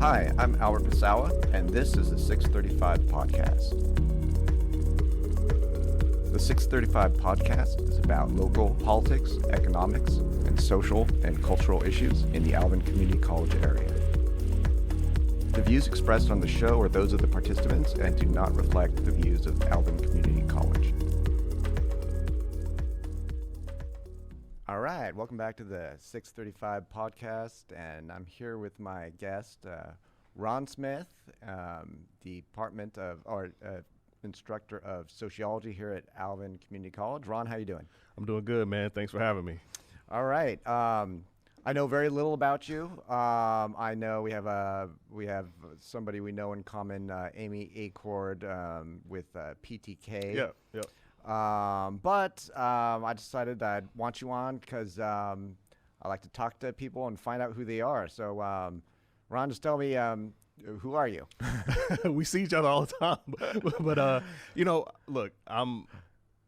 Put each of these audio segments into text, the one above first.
Hi, I'm Albert Pasaoa, and this is the 635 Podcast. The 635 Podcast is about local politics, economics, and social and cultural issues in the Alvin Community College area. The views expressed on the show are those of the participants and do not reflect the views of Alvin Community College. All right, welcome back to the 635 Podcast, and I'm here with my guest, Ron Smith, instructor of Sociology here at Alvin Community College. Ron, how you doing? I'm doing good, man. Thanks for having me. All right. I know very little about you. I know we have somebody we know in common, Amy Acord, with PTK. Yeah. But I decided I'd want you on because I like to talk to people and find out who they are. So, Ron, just tell me, who are you? We see each other all the time, but look, I'm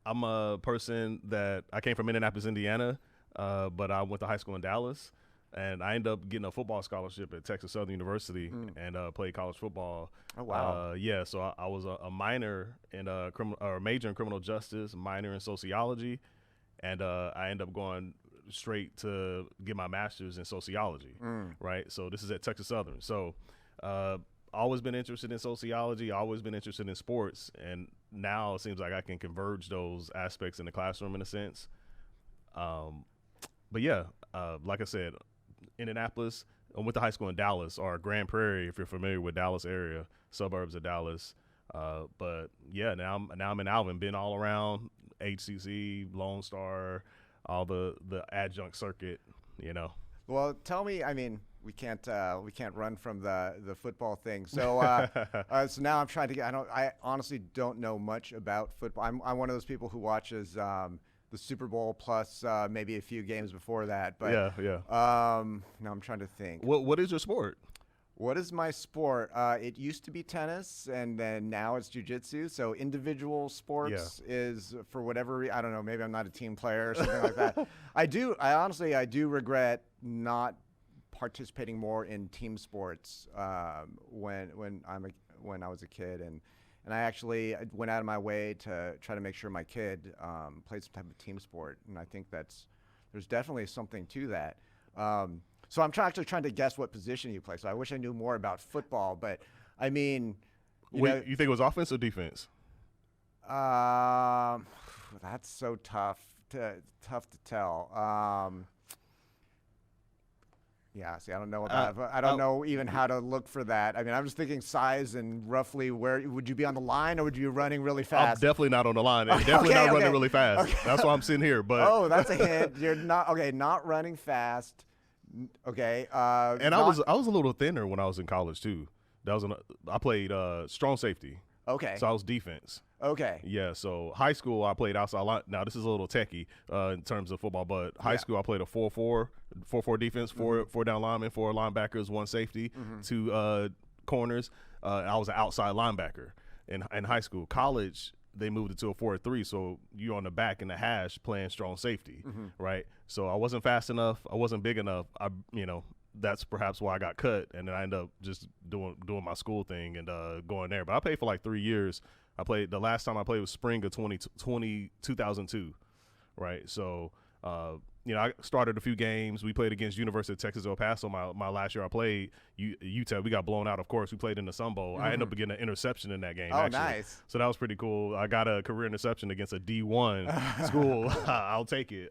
a person that I came from Indianapolis, Indiana, but I went to high school in Dallas, and I ended up getting a football scholarship at Texas Southern University and played college football. Oh, wow. So I was a minor in major in criminal justice, minor in sociology, and I ended up going straight to get my master's in sociology, right? So this is at Texas Southern. So always been interested in sociology, always been interested in sports, and now it seems like I can converge those aspects in the classroom in a sense. But yeah, like I said, Indianapolis, I went to high school in Dallas, or Grand Prairie, if you're familiar with Dallas area, suburbs of Dallas. But yeah, now I'm in Alvin, been all around HCC, Lone Star, all the adjunct circuit, you know. Well, tell me, I mean, we can't run from the football thing. So so now I'm trying to get. I honestly don't know much about football. I'm one of those people who watches the Super Bowl plus maybe a few games before that. But yeah. Now I'm trying to think. What is your sport? What is my sport? It used to be tennis, and then now it's jiu-jitsu. So individual sports is, for whatever reason, I don't know, maybe I'm not a team player or something like that. I honestly regret not participating more in team sports when I was a kid, and I actually went out of my way to try to make sure my kid played some type of team sport, and I think there's definitely something to that. So I'm actually trying to guess what position you play. So I wish I knew more about football, but I mean, you think it was offense or defense? That's so tough to tell. Yeah, see, I don't know about I don't know even how to look for that. I mean, I'm just thinking size and roughly where would you be on the line, or would you be running really fast? I'm definitely not on the line. Definitely not running really fast. Okay. That's why I'm sitting here. But that's a hint. You're not running fast. Okay. And I was a little thinner when I was in college too. I played strong safety. Okay. So I was defense. Okay. Yeah. So high school I played outside line. Now this is a little techie in terms of football, but high school I played a 4-4 defense, four down linemen, 4 linebackers, 1 safety, 2 corners. I was an outside linebacker in high school. College, they moved it to a 4-3, so you're on the back in the hash playing strong safety, right? So I wasn't fast enough, I wasn't big enough. That's perhaps why I got cut, and then I ended up just doing my school thing and going there. But I played for like 3 years. The last time I played was spring of 2002, right? So I started a few games. We played against University of Texas El Paso my last year I played. UTEP, we got blown out, of course. We played in the Sun Bowl. I ended up getting an interception in that game, actually. Nice. So that was pretty cool. I got a career interception against a D1 school. I'll take it.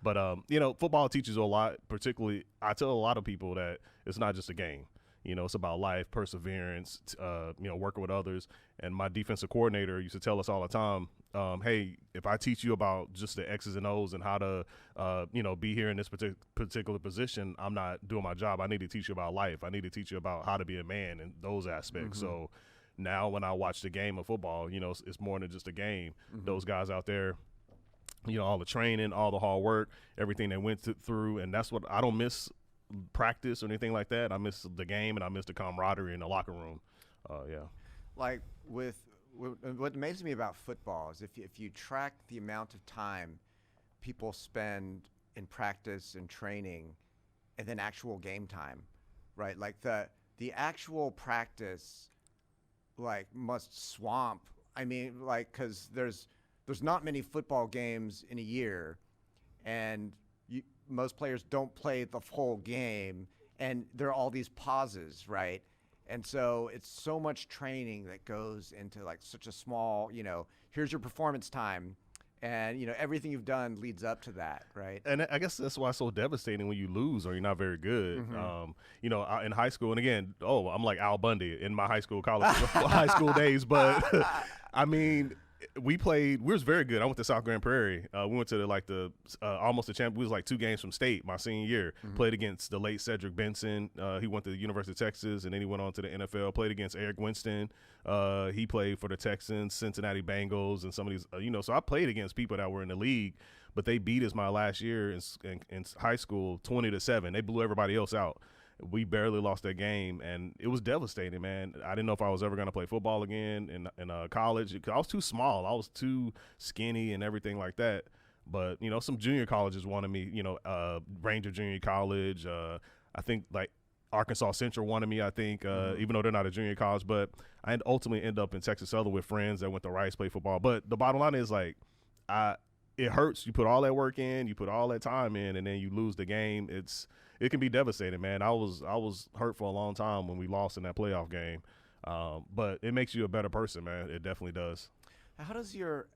But football teaches you a lot. Particularly, I tell a lot of people that it's not just a game. It's about life, perseverance, working with others. And my defensive coordinator used to tell us all the time, hey, if I teach you about just the X's and O's and how to, be here in this particular position, I'm not doing my job. I need to teach you about life. I need to teach you about how to be a man and those aspects. So now when I watch the game of football, it's more than just a game. Those guys out there, all the training, all the hard work, everything they went through. And that's what I don't miss practice or anything like that. I miss the game, and I miss the camaraderie in the locker room. Like what amazes me about football is if you track the amount of time people spend in practice and training and then actual game time, right? Like the the actual practice like must swamp. I mean, like, because there's not many football games in a year, and most players don't play the whole game, and there are all these pauses, right? And so it's so much training that goes into like such a small, here's your performance time. And, everything you've done leads up to that, right? And I guess that's why it's so devastating when you lose or you're not very good. In high school, and again, I'm like Al Bundy in my high school, high school days. But, I mean, we was very good. I went to South Grand Prairie. We went to almost the champ. We was like 2 games from state my senior year. Played against the late Cedric Benson. He went to the University of Texas, and then he went on to the NFL. Played against Eric Winston. He played for the Texans, Cincinnati Bengals, and some of these. So I played against people that were in the league, but they beat us my last year in high school 20-7. They blew everybody else out. We barely lost that game, and it was devastating, man. I didn't know if I was ever going to play football again in college. I was too small. I was too skinny and everything like that. But, some junior colleges wanted me, Ranger Junior College. I think, like, Arkansas Central wanted me, I think, even though they're not a junior college. But I ultimately ended up in Texas Southern with friends that went to Rice, play football. But the bottom line is, like, it hurts. You put all that work in, you put all that time in, and then you lose the game. It can be devastating, man. I was hurt for a long time when we lost in that playoff game, but it makes you a better person, man. It definitely does. How do your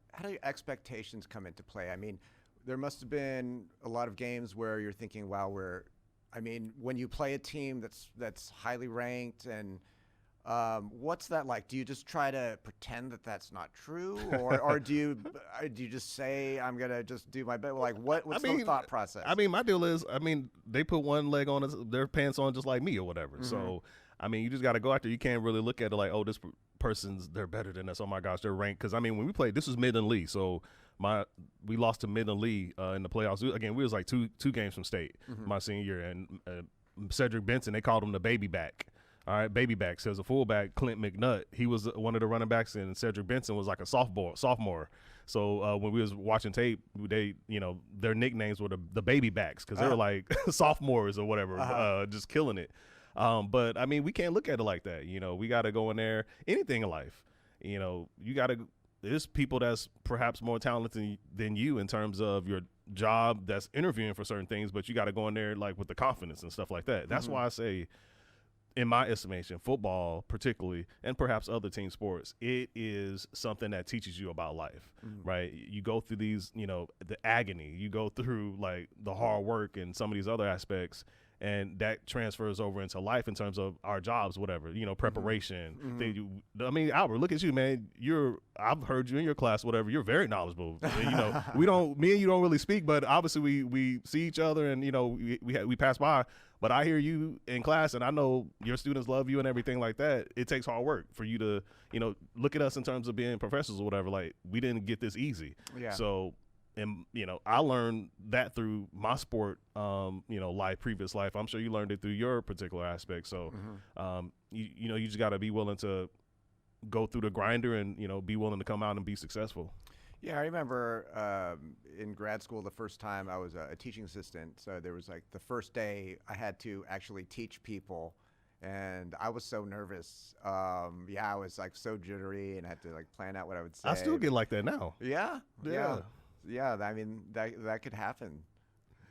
expectations come into play? I mean, there must have been a lot of games where you're thinking, wow, when you play a team that's highly ranked, and what's that like? Do you just try to pretend that that's not true, or do you just say, I'm gonna just do my best? Like, what's the thought process? I mean, my deal is, they put one leg on their pants on just like me or whatever. So, you just got to go out there. You can't really look at it like, oh, this they're better than us. Oh my gosh, they're ranked. Because when we played, this was Midland Lee, so we lost to Midland Lee in the playoffs. Again, we was like two games from state my senior year, and Cedric Benson, they called him the baby back. All right, baby back. So as a fullback, Clint McNutt, he was one of the running backs, and Cedric Benson was like a sophomore. So when we was watching tape, they, their nicknames were the baby backs because they were like sophomores or whatever, just killing it. But we can't look at it like that. We got to go in there. Anything in life, you got to. There's people that's perhaps more talented than you in terms of your job that's interviewing for certain things, but you got to go in there like with the confidence and stuff like that. That's why I say, in my estimation, football particularly, and perhaps other team sports, it is something that teaches you about life, right? You go through these, the agony. You go through, like, the hard work and some of these other aspects, and that transfers over into life in terms of our jobs, whatever, preparation. Albert, look at you, man. I've heard you in your class, whatever. You're very knowledgeable. Me and you don't really speak, but obviously we see each other, and, we pass by. But I hear you in class, and I know your students love you and everything like that. It takes hard work for you to, look at us in terms of being professors or whatever. Like, we didn't get this easy. Yeah. So, and, I learned that through my sport, previous life. I'm sure you learned it through your particular aspect. So, you just got to be willing to go through the grinder and, be willing to come out and be successful. Yeah, I remember in grad school the first time I was a teaching assistant. So there was like the first day I had to actually teach people, and I was so nervous. I was like so jittery and had to like plan out what I would say. I still get like that now. Yeah. That could happen,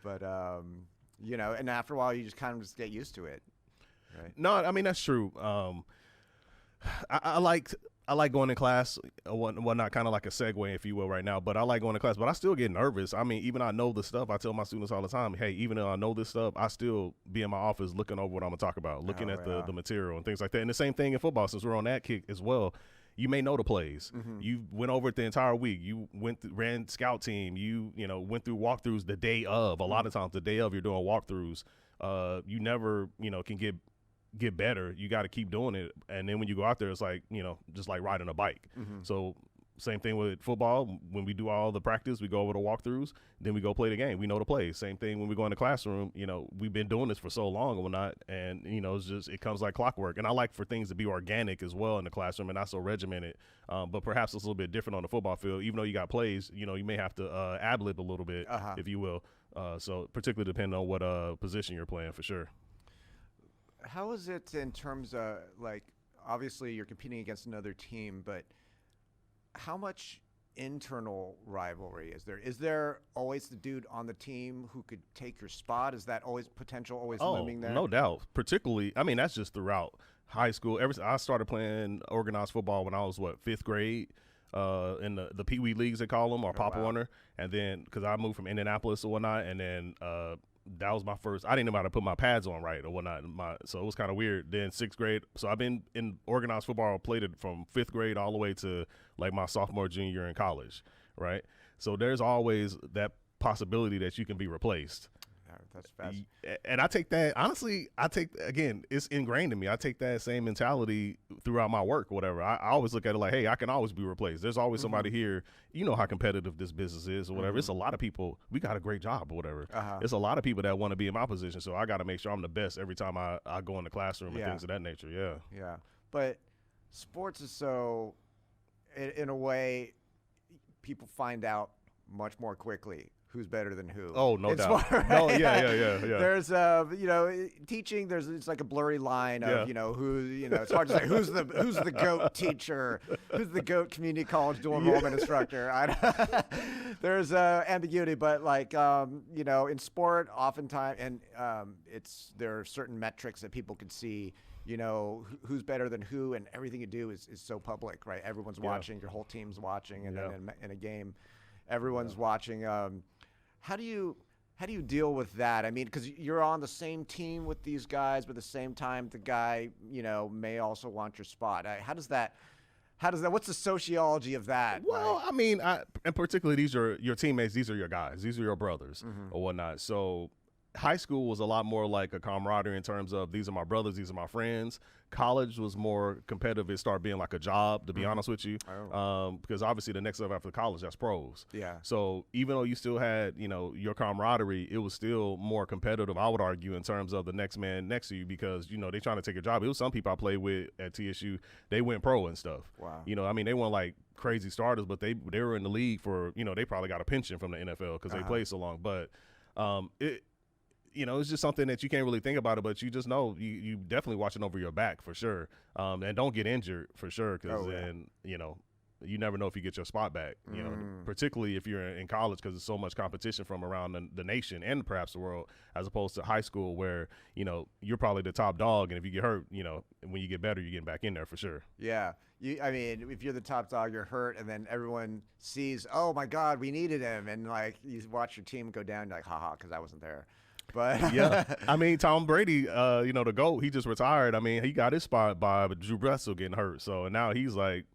but and after a while you just kind of just get used to it, right? No, that's true. I like going to class, whatnot, kind of like a segue, if you will, right now. But I like going to class, but I still get nervous. Even I know the stuff. I tell my students all the time, hey, even though I know this stuff, I still be in my office looking over what I'm going to talk about, looking at the material and things like that. And the same thing in football, since we're on that kick as well. You may know the plays. You went over it the entire week. You ran scout team. You went through walkthroughs the day of. A lot of times the day of you're doing walkthroughs. You never can get better. You got to keep doing it, and then when you go out there, it's like just like riding a bike. So same thing with football. When we do all the practice, we go over the walkthroughs, then we go play the game. We know the plays. Same thing when we go in the classroom. We've been doing this for so long and whatnot, and it's just, it comes like clockwork. And I like for things to be organic as well in the classroom and not so regimented. But perhaps it's a little bit different on the football field. Even though you got plays, you may have to ad-lib a little bit, if you will. So particularly depending on what position you're playing, for sure. how is it in terms of, like, obviously you're competing against another team, but how much internal rivalry is there? Is there always the dude on the team who could take your spot? Is that always potential, always looming there? No doubt. Particularly, I mean, that's just throughout high school. I started playing organized football when I was, fifth grade, in the Pee Wee leagues, they call them, or Pop Warner. And then, because I moved from Indianapolis or whatnot, and then that was my first. I didn't know how to put my pads on right or whatnot. So it was kind of weird. Then sixth grade. So I've been in organized football, played it from fifth grade all the way to like my sophomore, junior year in college, right? So there's always that possibility that you can be replaced. That's fast. And I take that, honestly, again, it's ingrained in me. I take that same mentality throughout my work or whatever. I always look at it like, hey, I can always be replaced. There's always somebody here. You know how competitive this business is or whatever. It's a lot of people. We got a great job or whatever. It's a lot of people that want to be in my position. So I got to make sure I'm the best every time I go in the classroom and things of that nature. Yeah. Yeah. But sports is so, in a way, people find out much more quickly who's better than who. Oh, no doubt. Right? No, yeah. There's, teaching. It's like a blurry line of, who, it's hard to say who's the GOAT teacher, who's the GOAT community college dual enrollment instructor. There's ambiguity, but like, in sport, oftentimes, and there are certain metrics that people can see. Who's better than who, and everything you do is so public, right? Everyone's watching, your whole team's watching, and then in a game, everyone's watching. How do you deal with that? I mean, because you're on the same team with these guys, but at the same time, the guy, may also want your spot. How does that? What's the sociology of that? Well, I mean, and particularly these are your teammates. These are your guys. These are your brothers or whatnot. So high school was a lot more like a camaraderie in terms of these are my brothers, these are my friends. College was more competitive. It started being like a job, to be honest with you, because obviously the next level after college, that's pros. Yeah. So even though you still had, your camaraderie, it was still more competitive, I would argue, in terms of the next man next to you because, they trying to take a job. It was some people I played with at TSU, they went pro and stuff. Wow. They weren't like crazy starters, but they were in the league for, they probably got a pension from the NFL because they played so long. But it's just something that you can't really think about it, but you just know you definitely watching over your back for sure. And don't get injured for sure because then, you never know if you get your spot back, particularly if you're in college because there's so much competition from around the nation and perhaps the world as opposed to high school where, you're probably the top dog. And if you get hurt, when you get better, you're getting back in there for sure. Yeah. If you're the top dog, you're hurt, and then everyone sees, oh, my God, we needed him. And, like, you watch your team go down, you're like, haha, because I wasn't there. But yeah, I mean, Tom Brady, the GOAT, he just retired. I mean, he got his spot by Drew Bledsoe getting hurt. So now he's like,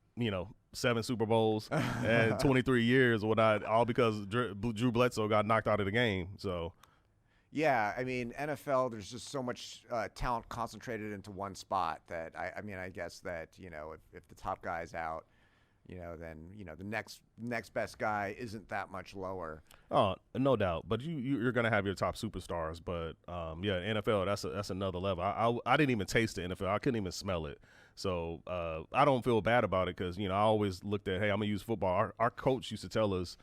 7 Super Bowls and 23 years or whatnot, all because Drew Bledsoe got knocked out of the game. So, yeah, I mean, NFL, there's just so much talent concentrated into one spot that I guess that, if the top guy's out, then the next best guy isn't that much lower. Oh, no doubt. But you're gonna have your top superstars. But NFL, that's another level. I didn't even taste the NFL. I couldn't even smell it. So I don't feel bad about it because I always looked at, hey, I'm gonna use football. Our coach used to tell us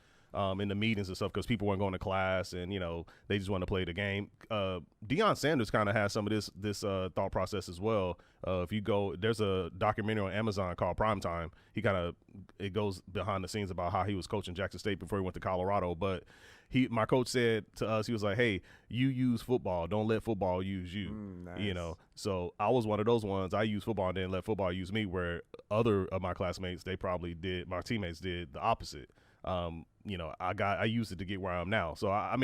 in the meetings and stuff because people weren't going to class and they just want to play the game. Deion Sanders kind of has some of this thought process as well. If you go, there's a documentary on Amazon called Primetime. It goes behind the scenes about how he was coaching Jackson State before he went to Colorado. But my coach said to us, he was like, hey, you use football, don't let football use you. Nice. So I was one of those ones. I use football and didn't let football use me, where other of my classmates, my teammates did the opposite. I used it to get where I am now. So I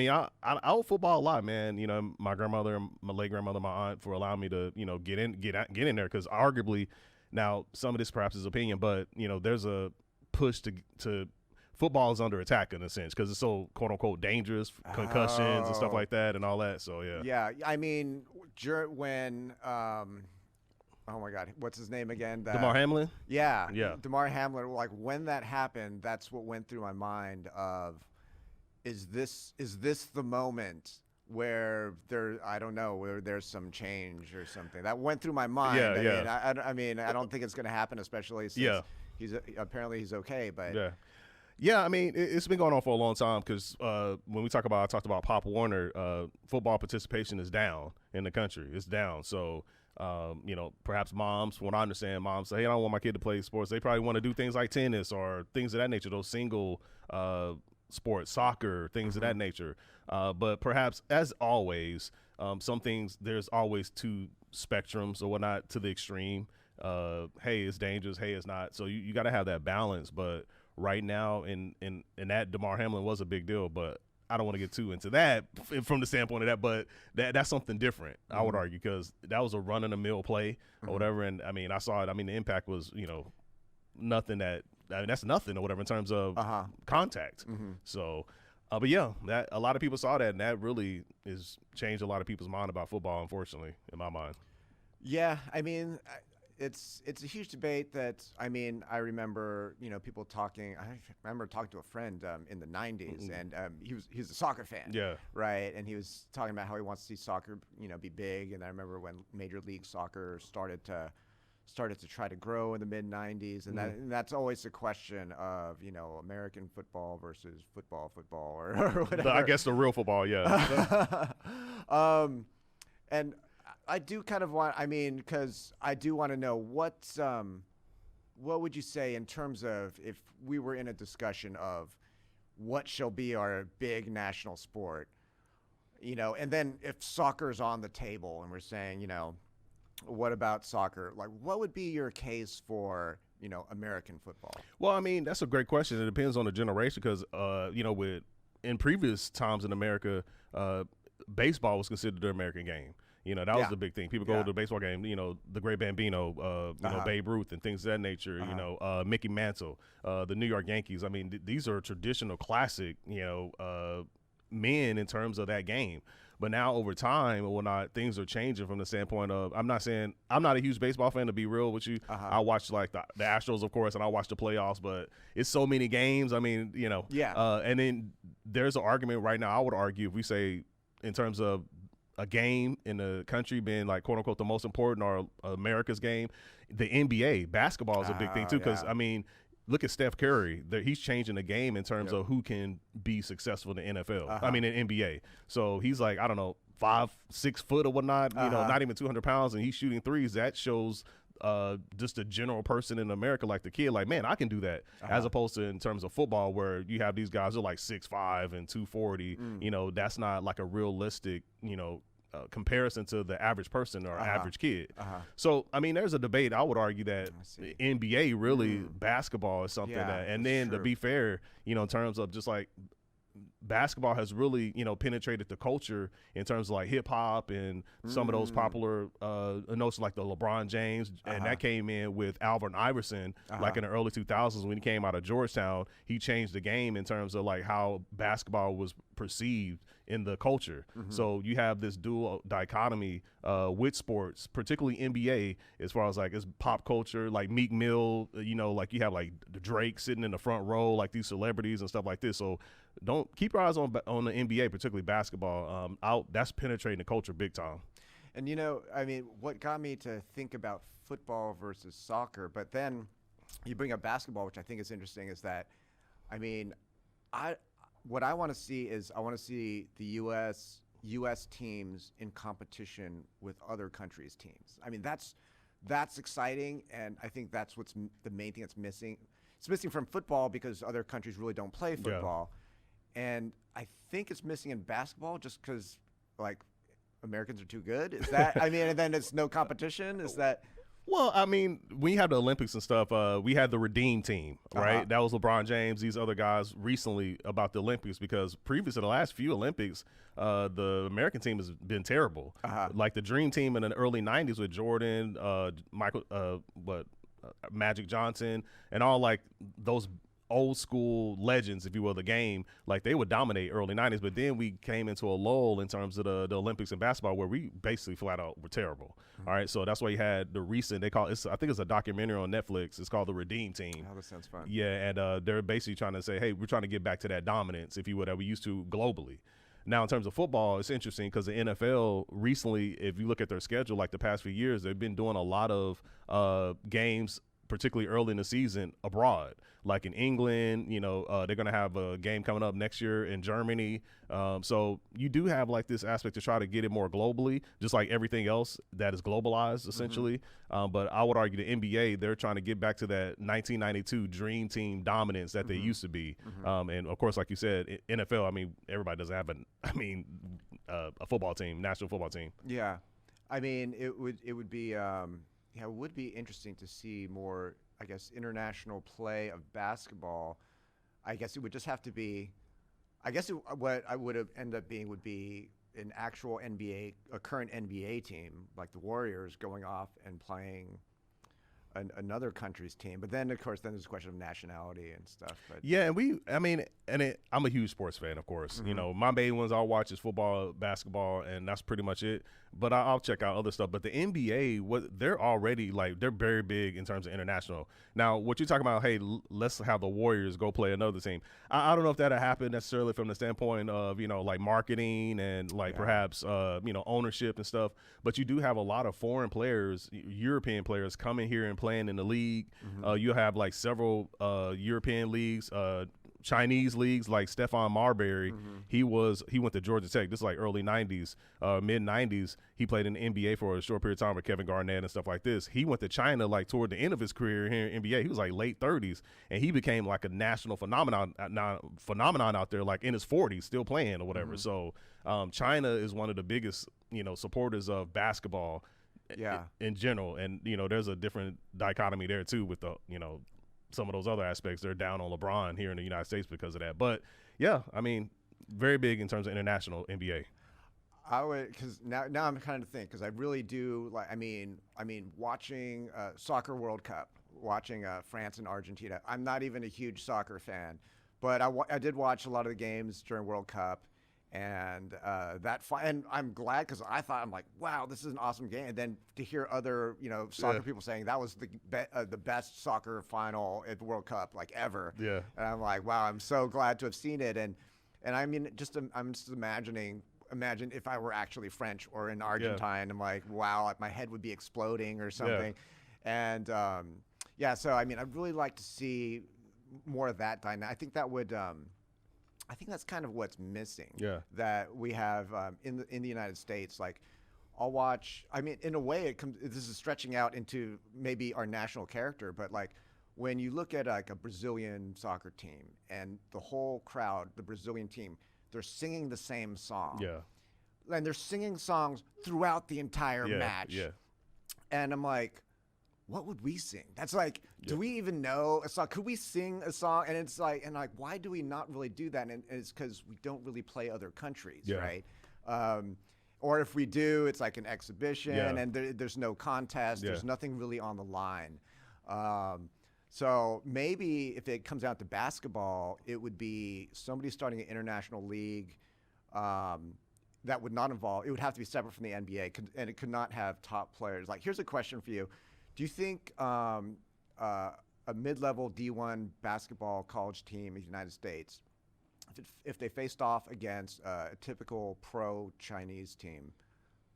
owe football a lot, man. My grandmother, my late grandmother, my aunt for allowing me to, get in there. Cause arguably now some of this perhaps is opinion, but there's a push to football is under attack in a sense. Cause it's so quote unquote dangerous, concussions and stuff like that and all that. So yeah. Yeah. I mean, when, oh my God, what's his name again? Damar Hamlin? Yeah. Damar Hamlin. Like when that happened, that's what went through my mind of, is this the moment where where there's some change or something? That went through my mind. I don't think it's going to happen, especially since he's okay, but Yeah, I mean, it's been going on for a long time because when I talked about Pop Warner, football participation is down in the country. It's down. So, perhaps moms, from what I understand, moms say, hey, I don't want my kid to play sports. They probably want to do things like tennis or things of that nature, those single sports, soccer, things of that nature. But perhaps, as always, some things, there's always two spectrums or whatnot to the extreme. Hey, it's dangerous. Hey, it's not. So you got to have that balance. But right now, in that, Damar Hamlin was a big deal, but I don't want to get too into that from the standpoint of that, but that's something different, I would argue, because that was a run-of-the-mill play or whatever, and, I mean, I saw it. I mean, the impact was, nothing that's nothing or whatever in terms of contact. So, but, yeah, that a lot of people saw that, and that really has changed a lot of people's mind about football, unfortunately, in my mind. Yeah, I mean – It's a huge debate that, I mean, I remember, people talking. I remember talking to a friend in the 90s, and he's a soccer fan. Yeah. Right. And he was talking about how he wants to see soccer, be big. And I remember when Major League Soccer started to try to grow in the mid 90s. And that's always the question of, American football versus football or whatever. I guess the real football, yeah. And I do kind of want, because I do want to know what would you say in terms of if we were in a discussion of what shall be our big national sport, and then if soccer's on the table and we're saying, what about soccer? Like, what would be your case for, American football? Well, I mean, that's a great question. It depends on the generation because, in previous times in America, baseball was considered the American game. That was the big thing. People go to the baseball game, the great Bambino, Babe Ruth and things of that nature, Mickey Mantle, the New York Yankees. I mean, these are traditional classic, men in terms of that game. But now over time and whatnot, things are changing from the standpoint of, I'm not a huge baseball fan, to be real with you. I watch like the Astros, of course, and I watch the playoffs, but it's so many games. I mean, and then there's an argument right now, I would argue, if we say in terms of a game in the country being like quote unquote the most important or America's game, the NBA basketball is a big thing too. Cause I mean, look at Steph Curry, he's changing the game in terms of who can be successful in the NFL. I mean, in NBA. So he's like, I don't know, 5-6 foot or whatnot, not even 200 pounds. And he's shooting threes. That shows just a general person in America, like the kid, like, man, I can do that, as opposed to in terms of football where you have these guys who are like 6'5" and 240. That's not like a realistic, comparison to the average person or average kid. So, I mean, there's a debate. I would argue that the NBA really basketball is something that, and then to be fair, in terms of just like basketball has really, penetrated the culture in terms of like hip hop and some of those popular notes like the LeBron James, and that came in with Alvin Iverson, like in the early 2000s when he came out of Georgetown. He changed the game in terms of like how basketball was perceived in the culture. So you have this dual dichotomy with sports, particularly NBA, as far as like it's pop culture, like Meek Mill, like you have like Drake sitting in the front row, like these celebrities and stuff like this. So don't keep your eyes on the NBA, particularly basketball. That's penetrating the culture big time. And what got me to think about football versus soccer, but then you bring up basketball, which I think is interesting, is that, what I want to see is I want to see the U.S. teams in competition with other countries' teams. I mean, that's exciting, and I think that's what's the main thing that's missing. It's missing from football because other countries really don't play football, and I think it's missing in basketball just because like Americans are too good. Is that? And then it's no competition. Is that? Well, I mean, when you have the Olympics and stuff, we had the Redeem Team, right? That was LeBron James, these other guys recently about the Olympics, because previous to the last few Olympics, the American team has been terrible. Like the Dream Team in the early 90s with Jordan, Magic Johnson, and all like those old school legends, if you will, the game, like they would dominate early 90s, but then we came into a lull in terms of the Olympics and basketball where we basically flat out were terrible. All right, so that's why you had the recent, I think it's a documentary on Netflix, it's called The Redeem Team. Oh, that sounds fun. Yeah, and they're basically trying to say, hey, we're trying to get back to that dominance, if you will, that we used to globally. Now, in terms of football, it's interesting because the NFL recently, if you look at their schedule, like the past few years, they've been doing a lot of games particularly early in the season, abroad. Like in England, they're going to have a game coming up next year in Germany. So you do have like this aspect to try to get it more globally, just like everything else that is globalized essentially. But I would argue the NBA, they're trying to get back to that 1992 dream team dominance that they used to be. And of course, like you said, NFL, I mean, everybody doesn't have a football team, national football team. Yeah. I mean, it would be interesting to see more, I guess, international play of basketball. I guess it would just have to be, what I would have ended up being would be an actual NBA, a current NBA team, like the Warriors going off and playing another country's team. But then, of course, there's a question of nationality and stuff. But yeah, I'm a huge sports fan, of course. My main ones I'll watch is football, basketball, and that's pretty much it. But I'll check out other stuff. But the NBA, they're already they're very big in terms of international. Now, what you're talking about, hey, let's have the Warriors go play another team. I don't know if that'll happen necessarily from the standpoint of marketing and perhaps ownership and stuff. But you do have a lot of foreign players, European players, coming here and playing in the league. You have several European leagues. Chinese leagues like Stephon Marbury, he went to Georgia Tech. This is early 90s, mid 90s. He played in the NBA for a short period of time with Kevin Garnett and stuff like this. He went to China toward the end of his career here in NBA. He was late 30s, and he became a national phenomenon out there, in his 40s, still playing or whatever. So China is one of the biggest supporters of basketball. In general, and there's a different dichotomy there too with the some of those other aspects. They're down on LeBron here in the United States because of that. But yeah, I mean, very big in terms of international NBA. I would, because now I'm kind of thinking, because I really do watching Soccer World Cup, watching France and Argentina. I'm not even a huge soccer fan, but I did watch a lot of the games during World Cup. And and I'm glad, because I'm like, wow, this is an awesome game. And then to hear other soccer people saying that was the best soccer final at the World Cup ever. Yeah. And I'm like, wow, I'm so glad to have seen it. And I mean, I'm just imagine if I were actually French or in Argentine. I'm like, wow, my head would be exploding or something. And so I mean, I'd really like to see more of that dynamic. I think that would. I think that's kind of what's missing. Yeah. That we have in the United States. I'll watch. I mean, in a way, this is stretching out into maybe our national character, but when you look at a Brazilian soccer team and the whole crowd, the Brazilian team, they're singing the same song. Yeah. And they're singing songs throughout the entire match. Yeah. And I'm like, what would we sing? That's do we even know a song? Could we sing a song? And it's why do we not really do that? And it's because we don't really play other countries, right? Or if we do, it's an exhibition, and there's no contest. There's nothing really on the line. So maybe if it comes out to basketball, it would be somebody starting an international league that would not involve. It would have to be separate from the NBA, and it could not have top players. Here's a question for you. Do you think a mid-level D1 basketball college team in the United States, if they faced off against a typical pro-Chinese team,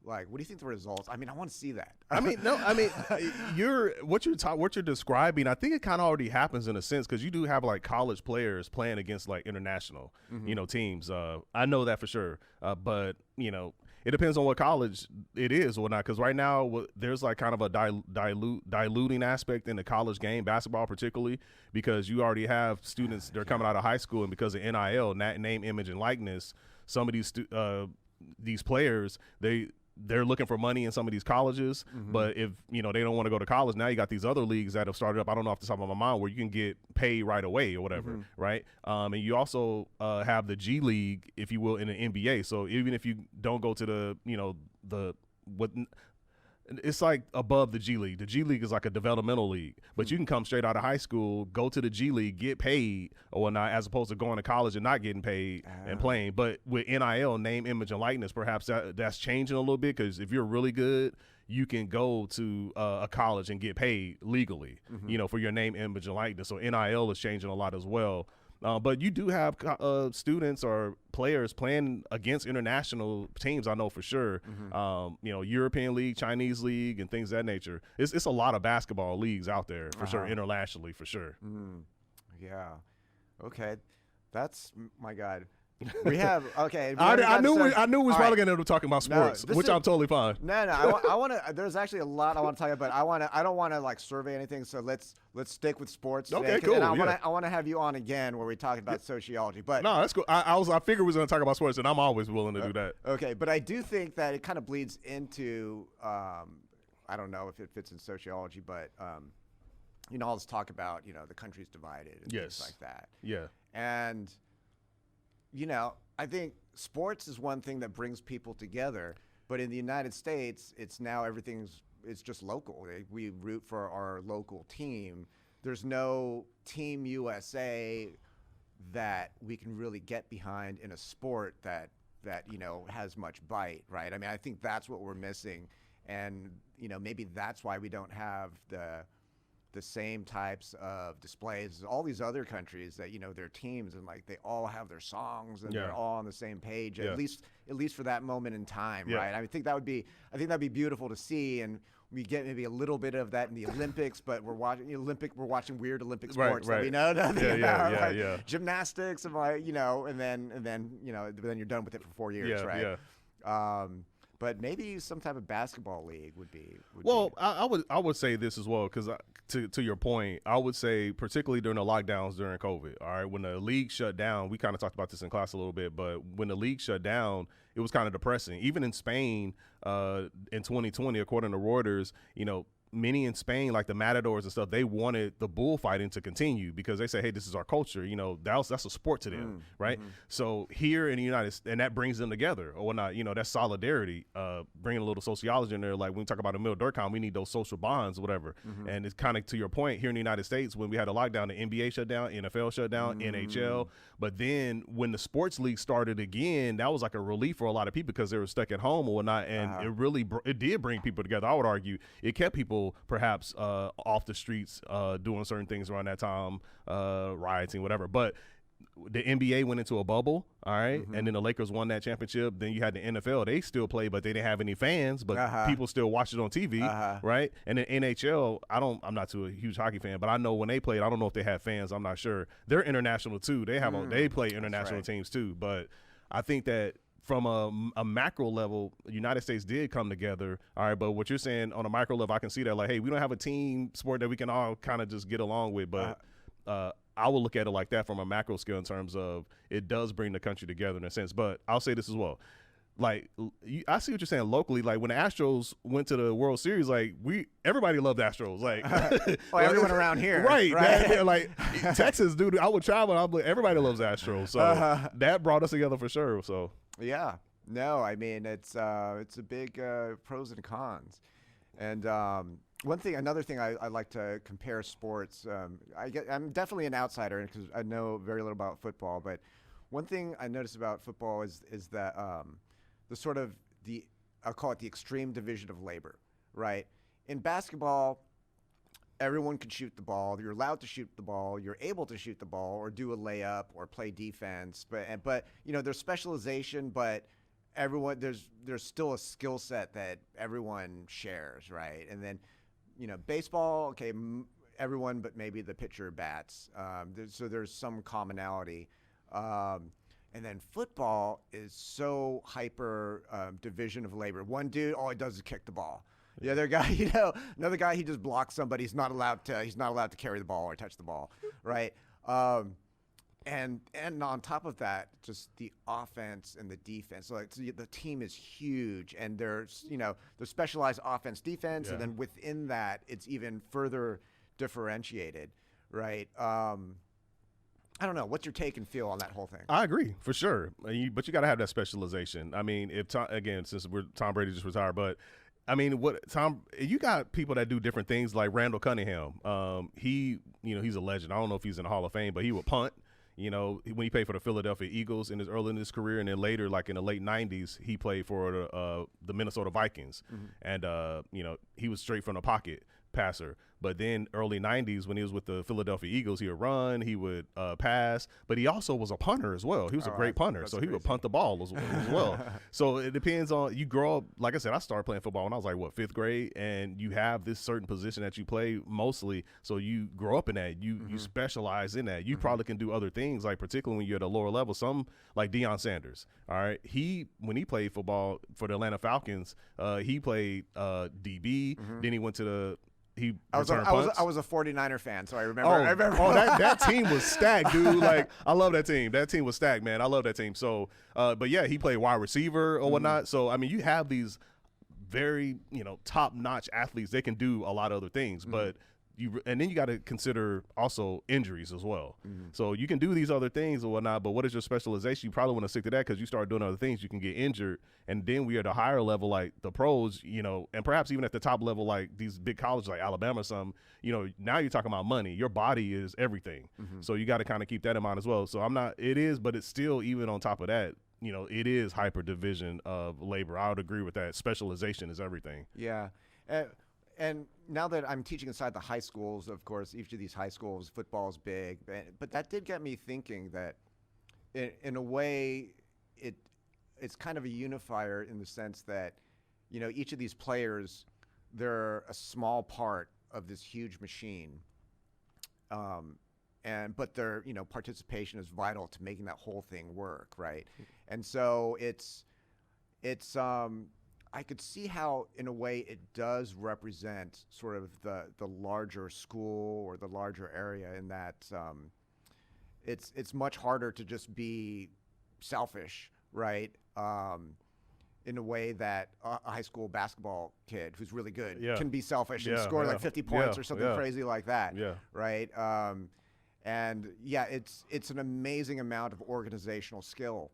what do you think the results? I mean, I want to see that. What you're describing, I think it kind of already happens in a sense, because you do have college players playing against international, teams. I know that for sure. But it depends on what college it is or not, because right now there's kind of a diluting aspect in the college game, basketball particularly, because you already have students that are coming out of high school, and because of NIL, name, image, and likeness, some of these players, they're looking for money in some of these colleges, but if they don't want to go to college, now you got these other leagues that have started up. I don't know off the top of my mind where you can get paid right away or whatever, right? And you also have the G League, if you will, in the NBA. So even if you don't go to it's above the G League. The G League is a developmental league, but you can come straight out of high school, go to the G League, get paid or whatnot, as opposed to going to college and not getting paid and playing. But with NIL, name, image, and likeness, perhaps that's changing a little bit, because if you're really good, you can go to a college and get paid legally, for your name, image, and likeness. So NIL is changing a lot as well. But you do have students or players playing against international teams. I know for sure. European League, Chinese League, and things of that nature. It's a lot of basketball leagues out there for sure, internationally for sure. Yeah. Okay. That's my God. We have I knew we was probably going to end up talking about sports, which I'm totally fine. No. I want to. There's actually a lot I want to tell you, but I don't want to like survey anything. So let's stick with sports. Okay, cool. And I want to have you on again where we talk about sociology. But no, that's cool. I figured we was going to talk about sports, and I'm always willing to do that. Okay, but I do think that it kind of bleeds into. I don't know if it fits in sociology, but all this talk about the country's divided and things like that. Yeah. And I think sports is one thing that brings people together, but in the United States, it's just local. We root for our local team. There's no Team USA that we can really get behind in a sport that has much bite, right? I mean, I think that's what we're missing, and maybe that's why we don't have the same types of displays as all these other countries that their teams and like they all have their songs and they're all on the same page at least for that moment in time, right? I think that'd be beautiful to see, and we get maybe a little bit of that in the Olympics, but we're watching weird Olympic sports that we know nothing about, like gymnastics and and then you're done with it for 4 years, right? But maybe some type of basketball league would be. I would say this as well, because to your point, I would say particularly during the lockdowns during COVID. All right, when the league shut down, we kind of talked about this in class a little bit, but when the league shut down, it was kind of depressing. Even in Spain, in 2020, according to Reuters, many in Spain, like the Matadors and stuff, they wanted the bullfighting to continue because they say, hey, this is our culture. That's a sport to them, right? So here in the United States, and that brings them together or whatnot, that's solidarity, bringing a little sociology in there. Like when we talk about the middle Durkheim, we need those social bonds, whatever. And it's kind of to your point, here in the United States, when we had a lockdown, the NBA shut down, NFL shut down, NHL. But then when the sports league started again, that was like a relief for a lot of people because they were stuck at home or whatnot. And it did bring people together. I would argue it kept people perhaps off the streets doing certain things around that time, rioting, whatever. But the NBA went into a bubble, all right, and then the Lakers won that championship. Then you had the NFL; they still played, but they didn't have any fans, but people still watched it on TV, right? And then NHL, I'm not too a huge hockey fan, but I know when they played, I don't know if they had fans. I'm not sure. They're international too. They play international teams too. But I think that from a macro level, the United States did come together. All right, but what you're saying on a micro level, I can see that like, hey, we don't have a team sport that we can all kind of just get along with, but I will look at it like that from a macro scale in terms of it does bring the country together in a sense. But I'll say this as well. Like, I see what you're saying locally. Like when the Astros went to the World Series, like everybody loved Astros. Like, everyone around here, right? Like Texas, dude. I would travel. Everybody loves Astros, so that brought us together for sure. So yeah, no, I mean it's a big pros and cons, and another thing I like to compare sports. I'm definitely an outsider because I know very little about football, but one thing I notice about football is that the sort of I'll call it the extreme division of labor, right? In basketball, everyone can shoot the ball. You're allowed to shoot the ball. You're able to shoot the ball or do a layup or play defense. But there's specialization, but everyone there's still a skill set that everyone shares, right? And then baseball, okay, everyone but maybe the pitcher bats. So there's some commonality. And then football is so hyper division of labor. One dude, all he does is kick the ball. The other guy, another guy, he just blocks somebody. He's not allowed to carry the ball or touch the ball, right? And on top of that, just the offense and the defense. So the team is huge, and there's specialized offense, defense, and then within that, it's even further differentiated, right? I don't know. What's your take and feel on that whole thing? I agree for sure, but you got to have that specialization. I mean, since Tom Brady just retired, but I mean, you got people that do different things like Randall Cunningham. He's a legend. I don't know if he's in the Hall of Fame, but he would punt. When he played for the Philadelphia Eagles early in his career, and then later, like in the late '90s, he played for the Minnesota Vikings, and he was straight from the pocket. passer. But then early 90s, when he was with the Philadelphia Eagles, he would run, he would pass, but he also was a punter as well. He was a great punter, so he would punt the ball as well. So it depends on, you grow up, like I said, I started playing football when I was like, 5th grade, and you have this certain position that you play mostly, so you grow up in that. You specialize in that. You probably can do other things, like particularly when you're at a lower level. Some, like Deion Sanders, all right? When he played football for the Atlanta Falcons, he played DB, then he went to the – I was a 49er fan, so I remember. That team was stacked, dude. Like, I love that team. That team was stacked, man. I love that team. So, but yeah, he played wide receiver or whatnot. So, I mean, you have these very, top-notch athletes. They can do a lot of other things, but and then you got to consider also injuries as well. So you can do these other things or whatnot, but what is your specialization? You probably want to stick to that, because you start doing other things, you can get injured. And then we are at a higher level, like the pros, and perhaps even at the top level, like these big colleges like Alabama or something, now you're talking about money. Your body is everything. So you got to kind of keep that in mind as well. So but it's still, even on top of that, it is hyper division of labor. I would agree with that. Specialization is everything. Yeah. And now that I'm teaching inside the high schools, of course, each of these high schools, football is big. But that did get me thinking that, in a way, it's kind of a unifier in the sense that, each of these players, they're a small part of this huge machine. But their, participation is vital to making that whole thing work, right? And so it's I could see how, in a way, it does represent sort of the larger school or the larger area, in that it's much harder to just be selfish, right? In a way that a high school basketball kid who's really good can be selfish and score like 50 points or something crazy like that, right? And it's an amazing amount of organizational skill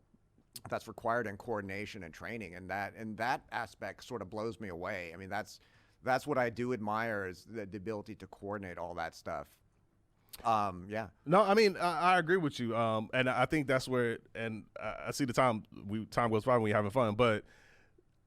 that's required in coordination and training, and that aspect sort of blows me away. I mean, that's what I do admire, is the ability to coordinate all that stuff. No, I mean, I agree with you, and I think that's where, and I see the time goes by when we're having fun, but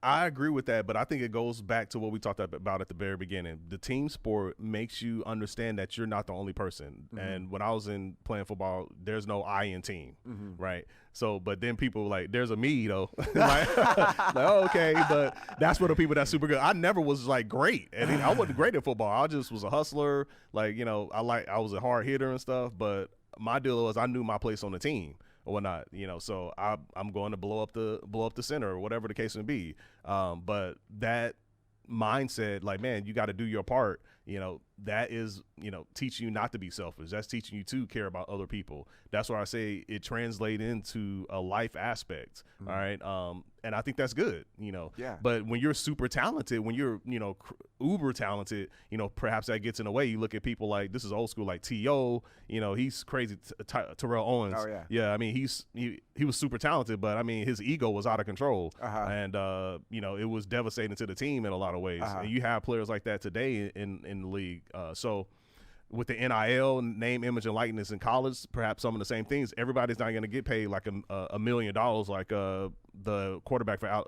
I agree with that. But I think it goes back to what we talked about at the very beginning. The team sport makes you understand that you're not the only person. And when I was playing football, there's no I in team, right? So, but then people like, there's a me though. Okay, but that's for the people that's super good. I never was like great, and I wasn't great at football. I just was a hustler. Like, I was a hard hitter and stuff. But my deal was, I knew my place on the team or whatnot, so I'm going to blow up the center or whatever the case may be. But that mindset, like, man, you got to do your part. That is, teaching you not to be selfish. That's teaching you to care about other people. That's why I say it translates into a life aspect. All right. And I think that's good, Yeah. But when you're super talented, when you're, uber talented, perhaps that gets in the way. You look at people like, this is old school, like T.O., he's crazy. Terrell Owens. Oh, yeah. Yeah. I mean, he was super talented, but I mean, his ego was out of control. And, it was devastating to the team in a lot of ways. And you have players like that today in the league. So with the NIL, name, image, and likeness in college, perhaps some of the same things. Everybody's not going to get paid like $1 million, like the quarterback for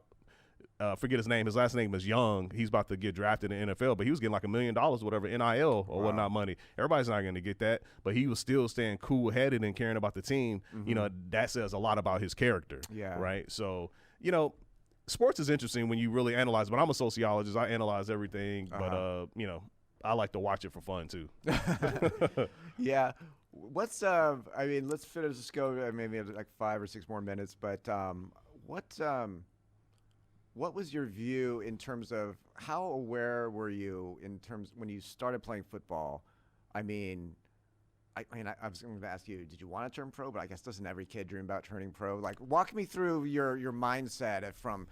forget his name. His last name is Young. He's about to get drafted in the NFL, but he was getting like $1 million, whatever, NIL or whatnot money. Everybody's not going to get that, but he was still staying cool-headed and caring about the team. That says a lot about his character. Yeah. Right. So, sports is interesting when you really analyze, but I'm a sociologist. I analyze everything, but I like to watch it for fun too. Yeah. What's let's finish this go maybe like 5 or 6 more minutes, but what was your view in terms of how aware were you in terms when you started playing football? I was going to ask you, did you want to turn pro? But I guess doesn't every kid dream about turning pro? Like, walk me through your mindset from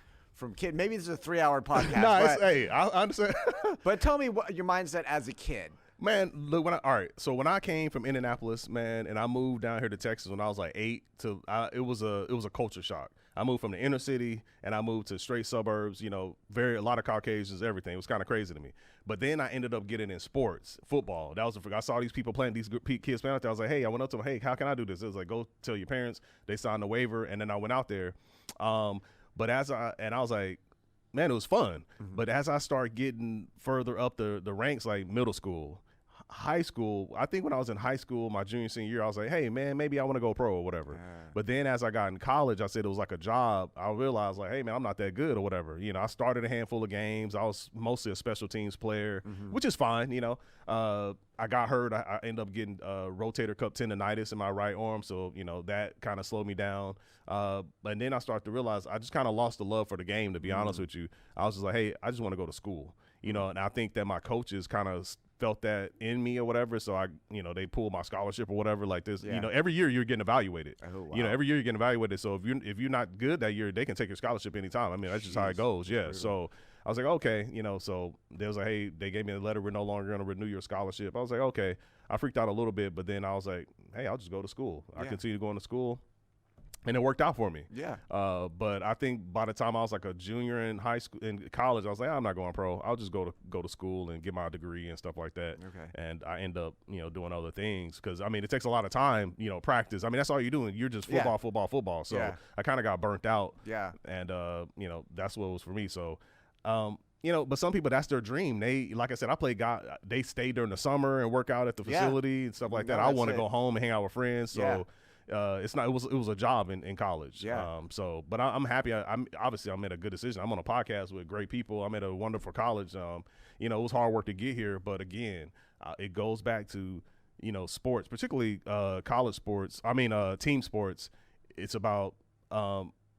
kid. Maybe this is a 3-hour podcast. No, I understand. But tell me what your mindset as a kid. Man, look, when I came from Indianapolis, man, and I moved down here to Texas when I was like 8, it was a culture shock. I moved from the inner city and I moved to straight suburbs, a lot of Caucasians, everything. It was kind of crazy to me. But then I ended up getting in sports, football. I saw these people playing, these kids playing out there. I was like, hey, I went up to them, hey, how can I do this? It was like, go tell your parents. They signed the waiver, and then I went out there. But I was like, man, it was fun. But as I start getting further up the ranks, like middle school, high school, I think when I was in high school, my junior, senior year, I was like, hey, man, maybe I want to go pro or whatever. But then as I got in college, I said it was like a job. I realized, like, hey, man, I'm not that good or whatever. You know, I started a handful of games. I was mostly a special teams player, which is fine, you know. I got hurt. I ended up getting rotator cuff tendonitis in my right arm. So, you know, that kind of slowed me down. And then I started to realize I just kind of lost the love for the game, to be honest with you. I was just like, hey, I just want to go to school, you know. And I think that my coaches kind of felt that in me or whatever. So they pulled my scholarship or whatever like this. You know, every year you're getting evaluated. Oh, wow. You know, every year you're getting evaluated. So if you're not good that year, they can take your scholarship anytime. I mean, that's just how it goes. Yeah. So I was like, okay, you know, so they was like, hey, they gave me a letter. We're no longer going to renew your scholarship. I was like, okay. I freaked out a little bit, but then I was like, hey, I'll just go to school. I continued going to school. And it worked out for me. Yeah. But I think by the time I was like a junior in high school, in college, I was like, I'm not going pro. I'll just go to school and get my degree and stuff like that. Okay. And I end up, you know, doing other things because I mean it takes a lot of time, you know, practice. I mean that's all you're doing. You're just football. So I kind of got burnt out. Yeah. And you know that's what it was for me. So. You know, but some people, that's their dream. They, like I said, I played golf. They stay during the summer and work out at the facility and stuff like that. I want to go home and hang out with friends. So it's not. It was a job in college. Yeah. But I'm happy. I made a good decision. I'm on a podcast with great people. I'm at a wonderful college. You know, it was hard work to get here, but again, it goes back to, you know, sports, particularly college sports. I mean, team sports. It's about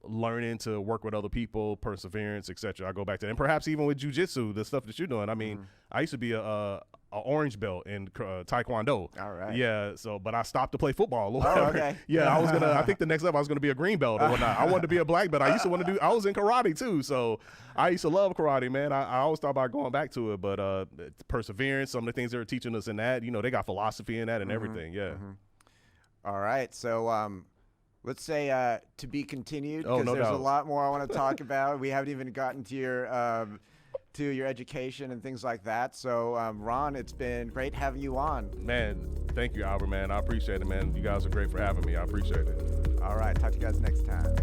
learning to work with other people, perseverance, etc. I go back to, and perhaps even with jiu-jitsu, the stuff that you're doing. I mean, I used to be a orange belt in Taekwondo. All right. Yeah. So, but I stopped to play football. Or whatever. Okay. Yeah. I think the next level I was gonna be a green belt or whatnot. I wanted to be a black belt. I used to want to do. I was in karate too, so I used to love karate, man. I always thought about going back to it, but perseverance, some of the things they were teaching us in that, you know, they got philosophy in that and everything. Yeah. All right. So, let's say to be continued, because there's a lot more I want to talk about. We haven't even gotten to your education and things like that. So, Ron, it's been great having you on. Man, thank you, Alvin, man. I appreciate it, man. You guys are great for having me. I appreciate it. All right. Talk to you guys next time.